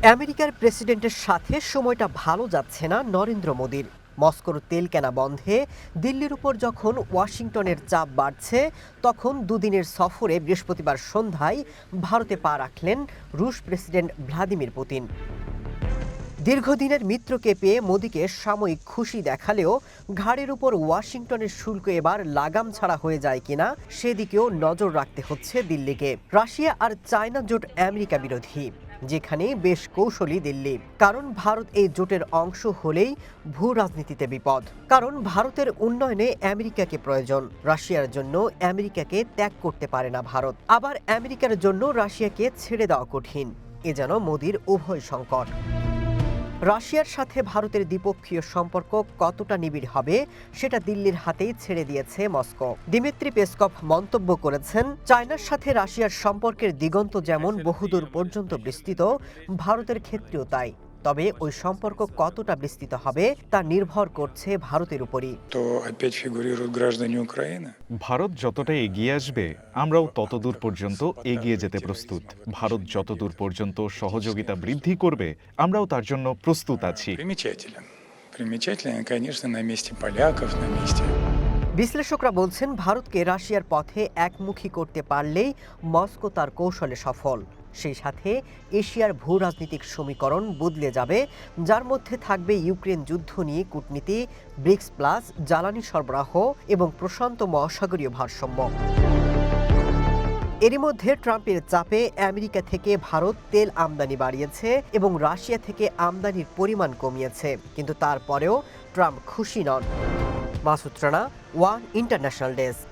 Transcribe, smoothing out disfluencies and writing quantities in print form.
আমেরিকার প্রেসিডেন্টের সাথে সময়টা ভালো যাচ্ছে না নরেন্দ্র মোদীর। মস্কোর তেল কেনা বন্ধে দিল্লির উপর যখন ওয়াশিংটনের চাপ বাড়ছে, তখন দুদিনের সফরে বৃহস্পতিবার সন্ধ্যায় ভারতে পা রাখলেন রুশ প্রেসিডেন্ট ভ্লাদিমির পুতিন। দীর্ঘদিনের মিত্রকে পেয়ে মোদীকে সাময়িক খুশি দেখালেও ঘাড়ের উপর ওয়াশিংটনের শুল্ক এবার লাগাম ছাড়া হয়ে যায় কিনা সেদিকেও নজর রাখতে হচ্ছে দিল্লিকে। রাশিয়া আর চায়না জোট আমেরিকা বিরোধী, যেখানে বেশ কৌশলী দিল্লি। কারণ ভারত এই জোটের অংশ হলেই ভূ রাজনীতিতে বিপদ। কারণ ভারতের উন্নয়নে আমেরিকাকে প্রয়োজন, রাশিয়ার জন্য আমেরিকাকে ত্যাগ করতে পারে না ভারত। আবার আমেরিকার জন্য রাশিয়াকে ছেড়ে দেওয়া কঠিন। এ যেন মোদির উভয় সংকট। রাশিয়ার সাথে ভারতের দ্বিপক্ষীয় সম্পর্ক কতটা নিবিড় হবে সেটা দিল্লির হাতেই ছেড়ে দিয়েছে মস্কো। দিমিত্রি পেসকভ মন্তব্য করেছেন, চায়নার সাথে রাশিয়ার সম্পর্কের দিগন্ত যেমন বহুদূর পর্যন্ত বিস্তৃত, ভারতের ক্ষেত্রেও তাই। তবে ওই সম্পর্ক কতটা বিস্তৃত হবে তা নির্ভর করছে ভারতের উপরই। ভারত যতটা এগিয়ে আসবে, আমরাও ততদূর পর্যন্ত এগিয়ে যেতে প্রস্তুত। ভারত যতদূর পর্যন্ত সহযোগিতা বৃদ্ধি করবে, আমরাও তার জন্য প্রস্তুত আছি। বিশ্লেষকরা বলছেন, ভারতকে রাশিয়ার পথে একমুখী করতে পারলেই মস্কো তার কৌশলে সফল। সেই সাথে এশিয়ার ভূ রাজনৈতিক সমীকরণ বদলে যাবে, যার মধ্যে থাকবে ইউক্রেন যুদ্ধ নিয়ে কূটনীতি, ব্রিক্স প্লাস, জ্বালানি সরবরাহ এবং প্রশান্ত মহাসাগরীয় ভারসাম্য। এরই মধ্যে ট্রাম্পের চাপে আমেরিকা থেকে ভারত তেল আমদানি বাড়িয়েছে এবং রাশিয়া থেকে আমদানির পরিমাণ কমিয়েছে, কিন্তু তারপরেও ট্রাম্প খুশি নন। Masud Rana, one international desk.